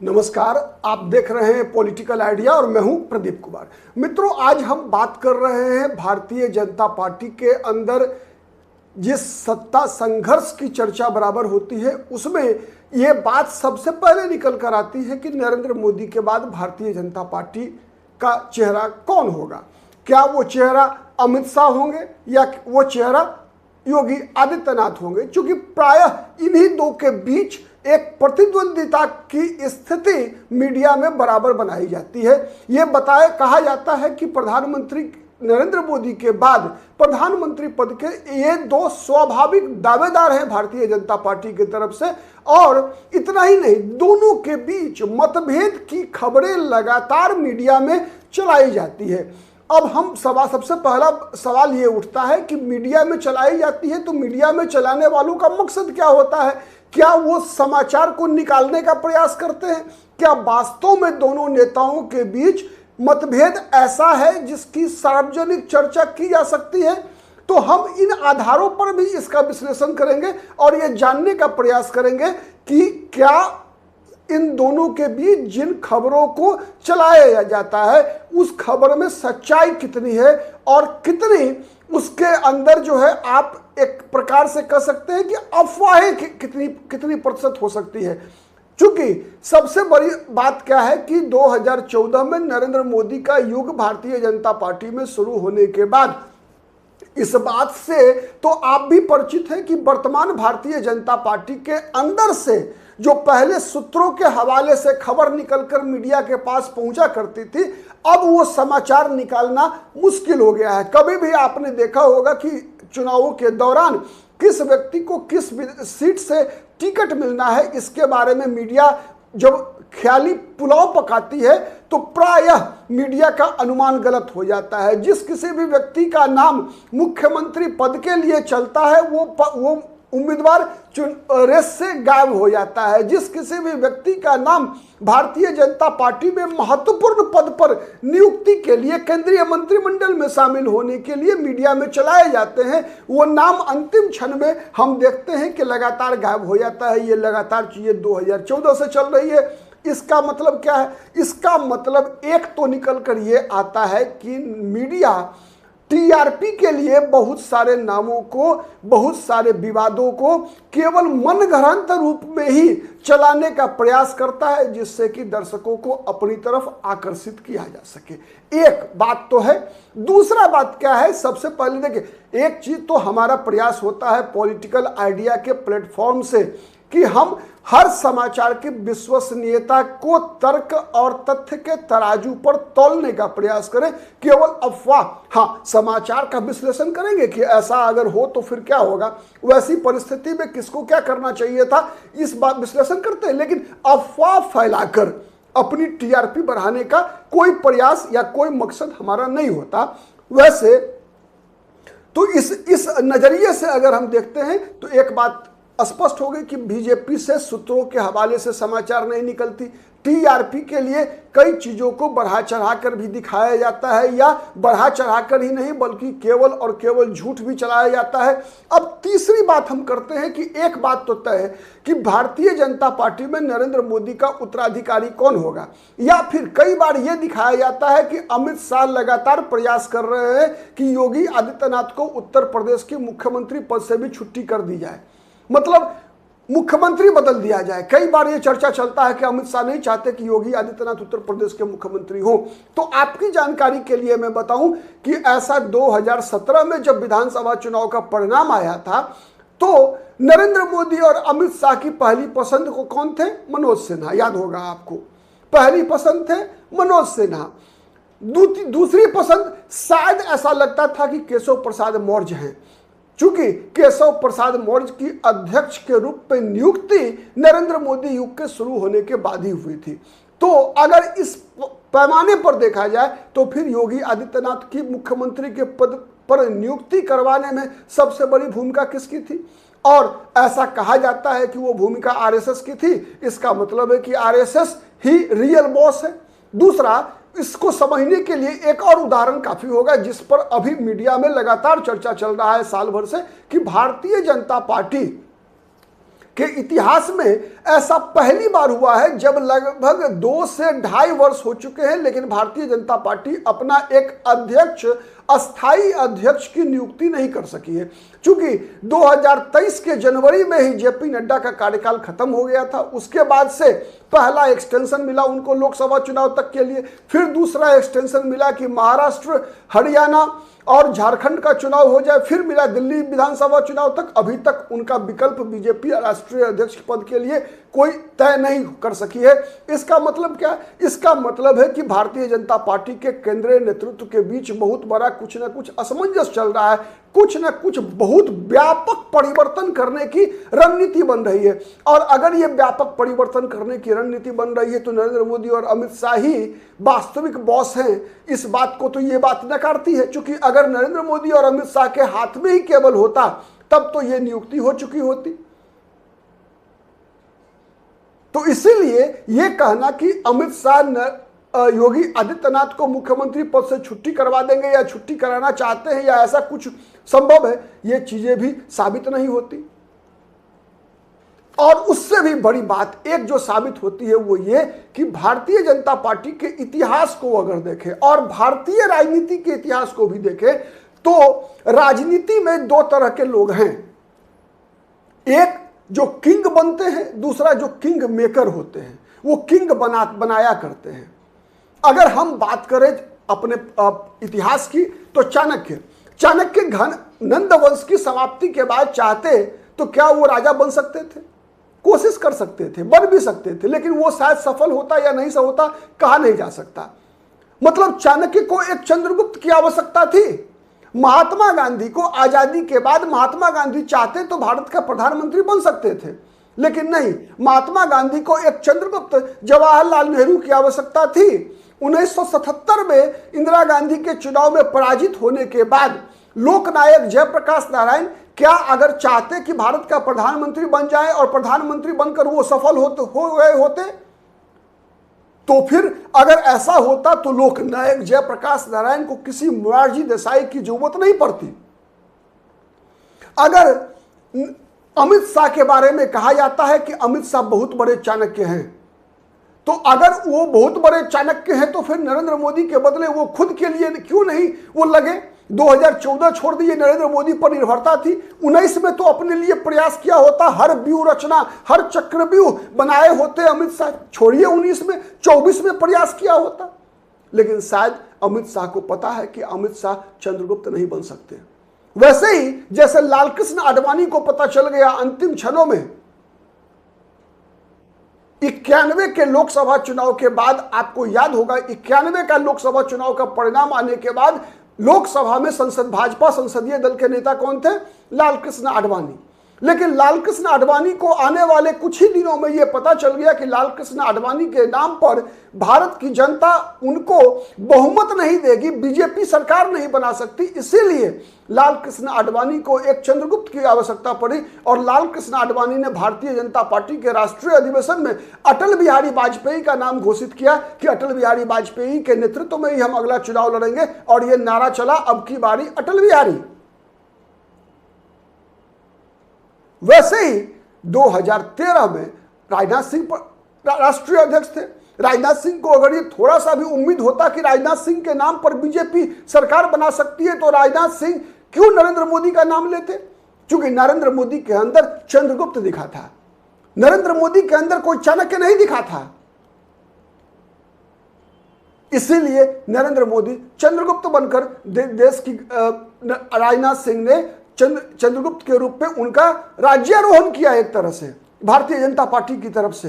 नमस्कार, आप देख रहे हैं पॉलिटिकल आइडिया और मैं हूं प्रदीप कुमार। मित्रों, आज हम बात कर रहे हैं भारतीय जनता पार्टी के अंदर जिस सत्ता संघर्ष की चर्चा बराबर होती है, उसमें यह बात सबसे पहले निकल कर आती है कि नरेंद्र मोदी के बाद भारतीय जनता पार्टी का चेहरा कौन होगा। क्या वो चेहरा अमित शाह होंगे या वो चेहरा योगी आदित्यनाथ होंगे। क्योंकि प्रायः इन्हीं दो के बीच एक प्रतिद्वंदिता की स्थिति मीडिया में बराबर बनाई जाती है। ये कहा जाता है कि प्रधानमंत्री नरेंद्र मोदी के बाद प्रधानमंत्री पद के ये दो स्वाभाविक दावेदार हैं भारतीय जनता पार्टी की तरफ से। और इतना ही नहीं, दोनों के बीच मतभेद की खबरें लगातार मीडिया में चलाई जाती है। अब हम सबसे पहला सवाल ये उठता है कि मीडिया में चलाई जाती है तो मीडिया में चलाने वालों का मकसद क्या होता है। क्या वो समाचार को निकालने का प्रयास करते हैं? क्या वास्तव में दोनों नेताओं के बीच मतभेद ऐसा है जिसकी सार्वजनिक चर्चा की जा सकती है? तो हम इन आधारों पर भी इसका विश्लेषण करेंगे और ये जानने का प्रयास करेंगे कि क्या इन दोनों के बीच जिन खबरों को चलाया जाता है उस खबर में सच्चाई कितनी है और कितनी उसके अंदर जो है आप एक प्रकार से कह सकते हैं कि अफवाहें कितनी प्रतिशत हो सकती है। चूंकि सबसे बड़ी बात क्या है कि 2014 में नरेंद्र मोदी का युग भारतीय जनता पार्टी में शुरू होने के बाद इस बात से तो आप भी परिचित हैं कि वर्तमान भारतीय जनता पार्टी के अंदर से जो पहले सूत्रों के हवाले से खबर निकलकर मीडिया के पास पहुंचा करती थी, अब वो समाचार निकालना मुश्किल हो गया है। कभी भी आपने देखा होगा कि चुनावों के दौरान किस व्यक्ति को किस सीट से टिकट मिलना है, इसके बारे में मीडिया जब ख्याली पुलाव पकाती है तो प्रायः मीडिया का अनुमान गलत हो जाता है। जिस किसी भी व्यक्ति का नाम मुख्यमंत्री पद के लिए चलता है वो उम्मीदवार रेस से गायब हो जाता है। जिस किसी भी व्यक्ति का नाम भारतीय जनता पार्टी में महत्वपूर्ण पद पर नियुक्ति के लिए केंद्रीय मंत्रिमंडल में शामिल होने के लिए मीडिया में चलाए जाते हैं, वो नाम अंतिम क्षण में हम देखते हैं कि लगातार गायब हो जाता है। ये लगातार चीजें 2014 से चल रही है। इसका मतलब क्या है? इसका मतलब एक तो निकल कर ये आता है कि मीडिया टीआरपी के लिए बहुत सारे नामों को, बहुत सारे विवादों को केवल मनगढ़ंत रूप में ही चलाने का प्रयास करता है, जिससे कि दर्शकों को अपनी तरफ आकर्षित किया जा सके। एक बात तो है। दूसरा बात क्या है? सबसे पहले देखिए, एक चीज तो हमारा प्रयास होता है पॉलिटिकल आइडिया के प्लेटफॉर्म से कि हम हर समाचार की विश्वसनीयता को तर्क और तथ्य के तराजू पर तौलने का प्रयास करें, केवल अफवाह। हाँ, समाचार का विश्लेषण करेंगे कि ऐसा अगर हो तो फिर क्या होगा, वैसी परिस्थिति में किसको क्या करना चाहिए था, इस बात विश्लेषण करते हैं। लेकिन अफवाह फैलाकर अपनी टीआरपी बढ़ाने का कोई प्रयास या कोई मकसद हमारा नहीं होता। वैसे तो इस नजरिए से अगर हम देखते हैं तो एक बात स्पष्ट हो गई कि बीजेपी से सूत्रों के हवाले से समाचार नहीं निकलती। टीआरपी के लिए कई चीजों को बढ़ा चढ़ाकर भी दिखाया जाता है, या बढ़ा चढ़ाकर ही नहीं बल्कि केवल और केवल झूठ भी चलाया जाता है। अब तीसरी बात हम करते हैं कि एक बात तो तय है कि भारतीय जनता पार्टी में नरेंद्र मोदी का उत्तराधिकारी कौन होगा। या फिर कई बार यह दिखाया जाता है कि अमित शाह लगातार प्रयास कर रहे हैं कि योगी आदित्यनाथ को उत्तर प्रदेश के मुख्यमंत्री पद से भी छुट्टी कर दी जाए, मतलब मुख्यमंत्री बदल दिया जाए। कई बार यह चर्चा चलता है कि अमित शाह नहीं चाहते कि योगी आदित्यनाथ उत्तर प्रदेश के मुख्यमंत्री हो। तो आपकी जानकारी के लिए मैं बताऊं कि ऐसा 2017 में जब विधानसभा चुनाव का परिणाम आया था तो नरेंद्र मोदी और अमित शाह की पहली पसंद को कौन थे? मनोज सिन्हा। याद होगा आपको, पहली पसंद थे मनोज सिन्हा। दूसरी पसंद शायद ऐसा लगता था कि केशव प्रसाद मौर्य हैं, चूंकि केशव प्रसाद मौर्य की अध्यक्ष के रूप में नियुक्ति नरेंद्र मोदी युग के शुरू होने के बाद ही हुई थी। तो अगर इस पैमाने पर देखा जाए तो फिर योगी आदित्यनाथ की मुख्यमंत्री के पद पर नियुक्ति करवाने में सबसे बड़ी भूमिका किसकी थी? और ऐसा कहा जाता है कि वो भूमिका आरएसएस की थी। इसका मतलब है कि आरएसएस ही रियल बॉस है। दूसरा, इसको समझने के लिए एक और उदाहरण काफी होगा, जिस पर अभी मीडिया में लगातार चर्चा चल रहा है साल भर से, कि भारतीय जनता पार्टी के इतिहास में ऐसा पहली बार हुआ है जब लगभग 2 से ढाई वर्ष हो चुके हैं, लेकिन भारतीय जनता पार्टी अपना एक अध्यक्ष, अस्थाई अध्यक्ष की नियुक्ति नहीं कर सकी है। चूंकि 2023 के जनवरी में ही जेपी नड्डा का कार्यकाल खत्म हो गया था, उसके बाद से पहला एक्सटेंशन मिला उनको लोकसभा चुनाव तक के लिए, फिर दूसरा एक्सटेंशन मिला कि महाराष्ट्र, हरियाणा और झारखंड का चुनाव हो जाए, फिर मिला दिल्ली विधानसभा चुनाव तक। अभी तक उनका विकल्प बीजेपी राष्ट्रीय अध्यक्ष पद के लिए कोई तय नहीं कर सकी है। इसका मतलब क्या? इसका मतलब है कि भारतीय जनता पार्टी के केंद्रीय नेतृत्व के बीच बहुत बड़ा कुछ न कुछ असमंजस चल रहा है, कुछ न कुछ बहुत व्यापक परिवर्तन करने की रणनीति बन रही है। और अगर ये व्यापक परिवर्तन करने की रणनीति बन रही है तो नरेंद्र मोदी और अमित शाह ही वास्तविक बॉस हैं, इस बात को तो ये बात नकारती है। क्योंकि अगर नरेंद्र मोदी और अमित शाह के हाथ में ही केवल होता तब तो ये नियुक्ति हो चुकी होती। तो इसीलिए ये कहना कि अमित शाह योगी आदित्यनाथ को मुख्यमंत्री पद से छुट्टी करवा देंगे या छुट्टी कराना चाहते हैं या ऐसा कुछ संभव है, ये चीजें भी साबित नहीं होती। और उससे भी बड़ी बात एक जो साबित होती है वो ये कि भारतीय जनता पार्टी के इतिहास को अगर देखें और भारतीय राजनीति के इतिहास को भी देखें तो राजनीति में 2 तरह के लोग हैं, एक जो किंग बनते हैं, दूसरा जो किंग मेकर होते हैं, वो किंग बनाया करते हैं। अगर हम बात करें अपने इतिहास की तो चाणक्य नंद वंश की समाप्ति के बाद चाहते तो क्या वो राजा बन सकते थे? कोशिश कर सकते थे, बन भी सकते थे, लेकिन वो शायद सफल होता या नहीं होता कहा नहीं जा सकता। मतलब चाणक्य को एक चंद्रगुप्त की आवश्यकता थी। महात्मा गांधी को आजादी के बाद महात्मा गांधी चाहते तो भारत का प्रधानमंत्री बन सकते थे, लेकिन नहीं, महात्मा गांधी को एक चंद्रगुप्त जवाहरलाल नेहरू की आवश्यकता थी। 1977 में इंदिरा गांधी के चुनाव में पराजित होने के बाद लोकनायक जयप्रकाश नारायण क्या अगर चाहते कि भारत का प्रधानमंत्री बन जाए और प्रधानमंत्री बनकर वो सफल हो गए होते, तो फिर अगर ऐसा होता तो लोकनायक जयप्रकाश नारायण को किसी मोरारजी देसाई की जरूरत नहीं पड़ती। अगर अमित शाह के बारे में कहा जाता है कि अमित शाह बहुत बड़े चाणक्य हैं, तो अगर वो बहुत बड़े चाणक्य हैं तो फिर नरेंद्र मोदी के बदले वो खुद के लिए क्यों नहीं वो लगे? 2014 छोड़ दिए, नरेंद्र मोदी पर निर्भरता थी। 19 में तो अपने लिए प्रयास किया होता, हर व्यूह रचना, हर चक्रव्यूह बनाए होते अमित शाह। छोड़िए 19 में, 24 में प्रयास किया होता। लेकिन शायद अमित शाह को पता है कि अमित शाह चंद्रगुप्त नहीं बन सकते। वैसे ही जैसे लालकृष्ण आडवाणी को पता चल गया अंतिम क्षणों में 91 के लोकसभा चुनाव के बाद, आपको याद होगा 91 का लोकसभा चुनाव का परिणाम आने के बाद लोकसभा में भाजपा संसदीय दल के नेता कौन थे? लालकृष्ण आडवाणी। लेकिन लालकृष्ण आडवाणी को आने वाले कुछ ही दिनों में यह पता चल गया कि लालकृष्ण आडवाणी के नाम पर भारत की जनता उनको बहुमत नहीं देगी, बीजेपी सरकार नहीं बना सकती। इसीलिए लालकृष्ण आडवाणी को एक चंद्रगुप्त की आवश्यकता पड़ी और लालकृष्ण आडवाणी ने भारतीय जनता पार्टी के राष्ट्रीय अधिवेशन में अटल बिहारी वाजपेयी का नाम घोषित किया कि अटल बिहारी वाजपेयी के नेतृत्व में ही हम अगला चुनाव लड़ेंगे। और यह नारा चला, अब की बारी अटल बिहारी। वैसे ही 2013 में राजनाथ सिंह राष्ट्रीय अध्यक्ष थे। राजनाथ सिंह को अगर ये थोड़ा सा भी उम्मीद होता कि राजनाथ सिंह के नाम पर बीजेपी सरकार बना सकती है तो राजनाथ सिंह क्यों नरेंद्र मोदी का नाम लेते? क्योंकि नरेंद्र मोदी के अंदर चंद्रगुप्त दिखा था, नरेंद्र मोदी के अंदर कोई चाणक्य नहीं दिखा था। इसीलिए नरेंद्र मोदी चंद्रगुप्त बनकर देश की राजनाथ सिंह ने चंद्रगुप्त के रूप में उनका राज्यारोहण किया एक तरह से भारतीय जनता पार्टी की तरफ से।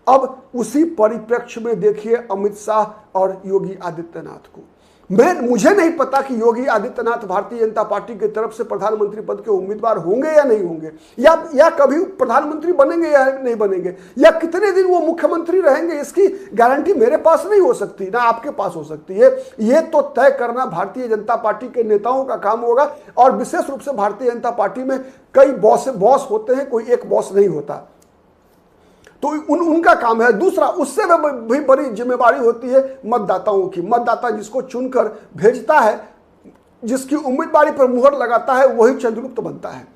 अब उसी परिप्रेक्ष्य में देखिए अमित शाह और योगी आदित्यनाथ को। मुझे नहीं पता कि योगी आदित्यनाथ भारतीय जनता पार्टी की तरफ से प्रधानमंत्री पद के उम्मीदवार होंगे या नहीं होंगे, या कभी प्रधानमंत्री बनेंगे या नहीं बनेंगे, या कितने दिन वो मुख्यमंत्री रहेंगे, इसकी गारंटी मेरे पास नहीं हो सकती, ना आपके पास हो सकती है। ये तो तय करना भारतीय जनता पार्टी के नेताओं का काम होगा। और विशेष रूप से भारतीय जनता पार्टी में कई बॉस होते हैं, कोई एक बॉस नहीं होता, तो उनका काम है। दूसरा, उससे भी बड़ी जिम्मेदारी होती है मतदाताओं की। मतदाता जिसको चुनकर भेजता है, जिसकी उम्मीदवारी पर मुहर लगाता है, वही चंद्रगुप्त बनता है।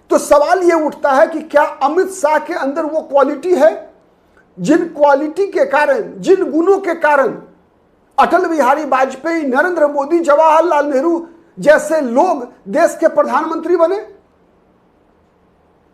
तो सवाल यह उठता है कि क्या अमित शाह के अंदर वो क्वालिटी है, जिन क्वालिटी के कारण, जिन गुणों के कारण अटल बिहारी वाजपेयी, नरेंद्र मोदी, जवाहरलाल नेहरू जैसे लोग देश के प्रधानमंत्री बने?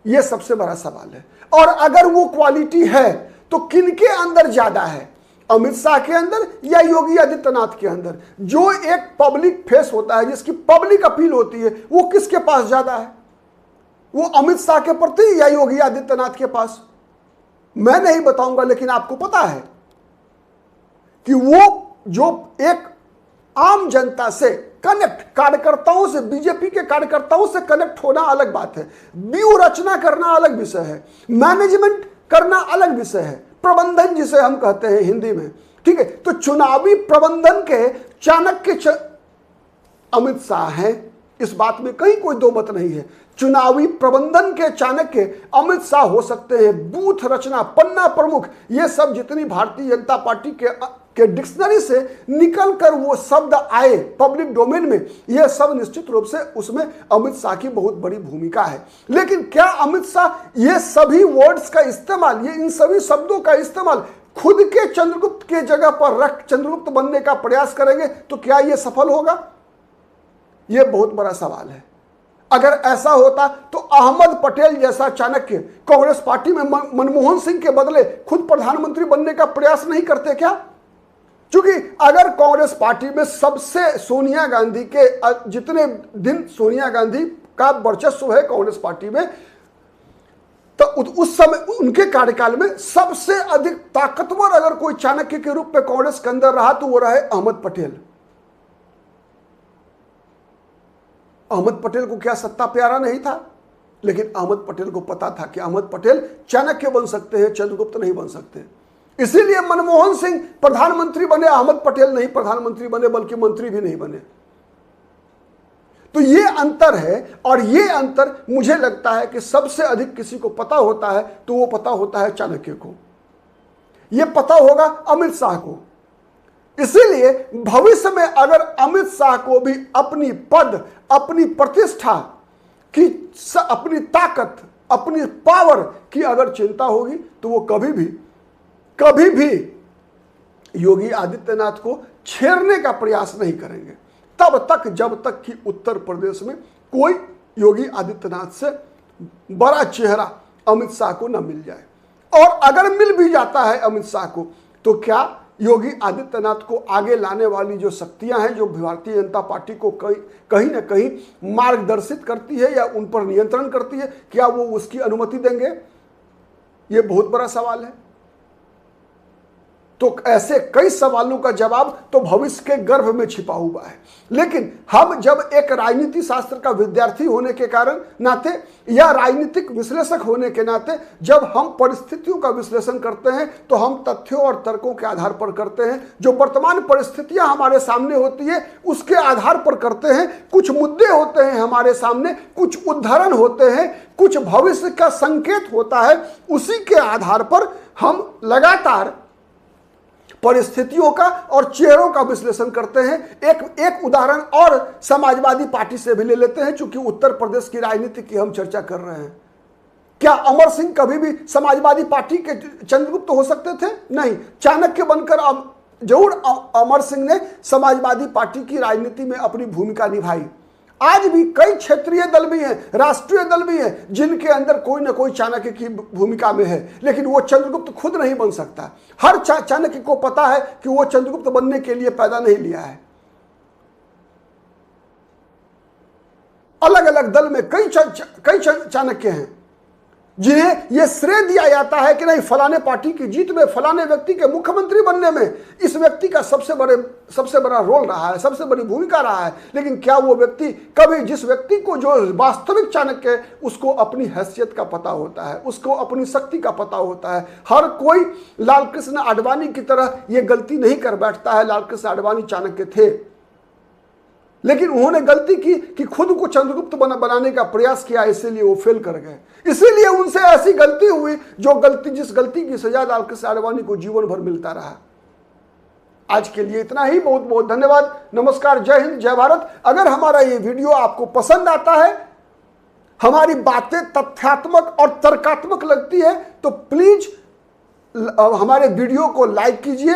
यह सबसे बड़ा सवाल है। और अगर वो क्वालिटी है तो किनके अंदर ज्यादा है, अमित शाह के अंदर या योगी आदित्यनाथ के अंदर? जो एक पब्लिक फेस होता है, जिसकी पब्लिक अपील होती है, वो किसके पास ज्यादा है? वो अमित शाह के प्रति या योगी आदित्यनाथ के पास? मैं नहीं बताऊंगा, लेकिन आपको पता है कि वो जो एक आम जनता से कनेक्ट, कार्यकर्ताओं से, बीजेपी के कार्यकर्ताओं से कनेक्ट होना अलग बात है, व्यू रचना करना अलग विषय है, मैनेजमेंट करना अलग विषय है, प्रबंधन जिसे हम कहते हैं हिंदी में, ठीक है। तो चुनावी प्रबंधन के चाणक्य अमित शाह हैं, इस बात में कहीं कोई दो मत नहीं है। चुनावी प्रबंधन के चाणक्य अमित शाह हो सकते हैं, बूथ रचना, पन्ना प्रमुख, ये सब जितनी भारतीय जनता पार्टी के डिक्शनरी से निकलकर वो शब्द आए पब्लिक डोमेन में, ये सब निश्चित रूप से उसमें अमित शाह की बहुत बड़ी भूमिका है। लेकिन क्या अमित शाह ये सभी वर्ड्स का इस्तेमाल, ये इन सभी शब्दों का इस्तेमाल खुद के चंद्रगुप्त के जगह पर रख चंद्रगुप्त बनने का प्रयास करेंगे तो क्या ये सफल होगा? ये बहुत बड़ा सवाल है। अगर ऐसा होता तो अहमद पटेल जैसा चाणक्य कांग्रेस पार्टी में मनमोहन सिंह के बदले खुद प्रधानमंत्री बनने का प्रयास नहीं करते क्या? क्योंकि अगर कांग्रेस पार्टी में सबसे सोनिया गांधी के जितने दिन सोनिया गांधी का वर्चस्व है कांग्रेस पार्टी में, तो उस समय उनके कार्यकाल में सबसे अधिक ताकतवर अगर कोई चाणक्य के रूप में कांग्रेस के अंदर रहा तो वो रहे अहमद पटेल। अहमद पटेल को क्या सत्ता प्यारा नहीं था? लेकिन अहमद पटेल को पता था कि अहमद पटेल चाणक्य बन सकते हैं, चंद्रगुप्त नहीं बन सकते। इसीलिए मनमोहन सिंह प्रधानमंत्री बने, अहमद पटेल नहीं प्रधानमंत्री बने, बल्कि मंत्री भी नहीं बने। तो ये अंतर है, और ये अंतर मुझे लगता है कि सबसे अधिक किसी को पता होता है तो वो पता होता है चाणक्य को, ये पता होगा अमित शाह को। इसीलिए भविष्य में अगर अमित शाह को भी अपनी पद, अपनी प्रतिष्ठा की, अपनी ताकत, अपनी पावर की अगर चिंता होगी तो वो कभी भी योगी आदित्यनाथ को छेड़ने का प्रयास नहीं करेंगे, तब तक जब तक कि उत्तर प्रदेश में कोई योगी आदित्यनाथ से बड़ा चेहरा अमित शाह को न मिल जाए। और अगर मिल भी जाता है अमित शाह को, तो क्या योगी आदित्यनाथ को आगे लाने वाली जो शक्तियां हैं, जो भारतीय जनता पार्टी को कहीं ना कहीं मार्गदर्शित करती है या उन पर नियंत्रण करती है, क्या वो उसकी अनुमति देंगे? ये बहुत बड़ा सवाल है। तो ऐसे कई सवालों का जवाब तो भविष्य के गर्भ में छिपा हुआ है। लेकिन हम जब एक राजनीति शास्त्र का विद्यार्थी होने के कारण नाते या राजनीतिक विश्लेषक होने के नाते जब हम परिस्थितियों का विश्लेषण करते हैं तो हम तथ्यों और तर्कों के आधार पर करते हैं। जो वर्तमान परिस्थितियां हमारे सामने होती है उसके आधार पर करते हैं। कुछ मुद्दे होते हैं हमारे सामने, कुछ उदाहरण होते हैं, कुछ भविष्य का संकेत होता है, उसी के आधार पर हम लगातार परिस्थितियों का और चेहरों का विश्लेषण करते हैं। एक उदाहरण और समाजवादी पार्टी से भी ले लेते हैं, चूंकि उत्तर प्रदेश की राजनीति की हम चर्चा कर रहे हैं। क्या अमर सिंह कभी भी समाजवादी पार्टी के चंद्रगुप्त हो सकते थे? नहीं। चाणक्य बनकर जरूर अमर सिंह ने समाजवादी पार्टी की राजनीति में अपनी भूमिका निभाई। आज भी कई क्षेत्रीय दल भी हैं, राष्ट्रीय दल भी हैं, जिनके अंदर कोई ना कोई चाणक्य की भूमिका में है, लेकिन वो चंद्रगुप्त खुद नहीं बन सकता। हर चाणक्य को पता है कि वो चंद्रगुप्त बनने के लिए पैदा नहीं लिया है। अलग अलग दल में कई चाणक्य हैं जिन्हें यह श्रेय दिया जाता है कि नहीं, फलाने पार्टी की जीत में, फलाने व्यक्ति के मुख्यमंत्री बनने में इस व्यक्ति का सबसे बड़ा रोल रहा है, सबसे बड़ी भूमिका रहा है। लेकिन क्या वो व्यक्ति कभी, जिस व्यक्ति को जो वास्तविक चाणक्य है, उसको अपनी हैसियत का पता होता है, उसको अपनी शक्ति का पता होता है। हर कोई लालकृष्ण आडवाणी की तरह यह गलती नहीं कर बैठता है। लालकृष्ण आडवाणी चाणक्य थे, लेकिन उन्होंने गलती की कि खुद को चंद्रगुप्त बनाने का प्रयास किया, इसीलिए वो फेल कर गए। इसीलिए उनसे ऐसी गलती हुई जिस गलती की सजा लालकृष्ण आडवाणी को जीवन भर मिलता रहा। आज के लिए इतना ही। बहुत बहुत धन्यवाद। नमस्कार, जय हिंद, जय भारत। अगर हमारा ये वीडियो आपको पसंद आता है, हमारी बातें तथ्यात्मक और तर्कात्मक लगती है तो प्लीज हमारे वीडियो को लाइक कीजिए,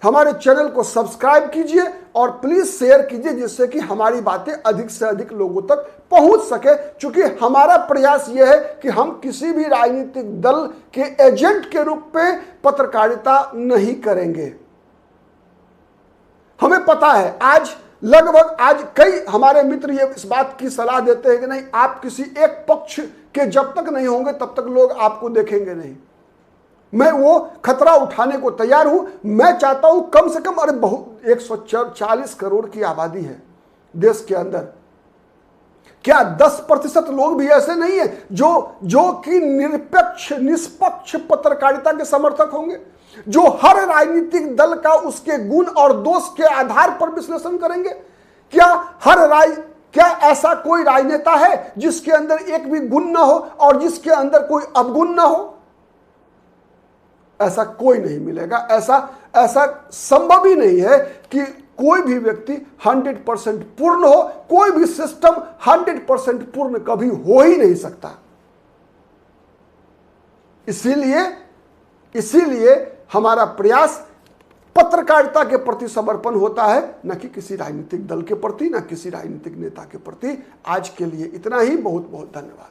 हमारे चैनल को सब्सक्राइब कीजिए और प्लीज शेयर कीजिए, जिससे कि हमारी बातें अधिक से अधिक लोगों तक पहुंच सके। क्योंकि हमारा प्रयास यह है कि हम किसी भी राजनीतिक दल के एजेंट के रूप में पत्रकारिता नहीं करेंगे। हमें पता है आज कई हमारे मित्र ये इस बात की सलाह देते हैं कि नहीं, आप किसी एक पक्ष के जब तक नहीं होंगे तब तक लोग आपको देखेंगे नहीं। मैं वो खतरा उठाने को तैयार हूं। मैं चाहता हूं कम से कम, अरे बहुत 140 करोड़ की आबादी है देश के अंदर, क्या 10% लोग भी ऐसे नहीं है जो कि निष्पक्ष पत्रकारिता के समर्थक होंगे, जो हर राजनीतिक दल का उसके गुण और दोष के आधार पर विश्लेषण करेंगे? क्या ऐसा कोई राजनेता है जिसके अंदर एक भी गुण ना हो और जिसके अंदर कोई अवगुण ना हो? ऐसा कोई नहीं मिलेगा। ऐसा संभव ही नहीं है कि कोई भी व्यक्ति 100% पूर्ण हो। कोई भी सिस्टम 100% पूर्ण कभी हो ही नहीं सकता। इसीलिए हमारा प्रयास पत्रकारिता के प्रति समर्पण होता है, न कि किसी राजनीतिक दल के प्रति, न किसी राजनीतिक नेता के प्रति। आज के लिए इतना ही। बहुत बहुत धन्यवाद।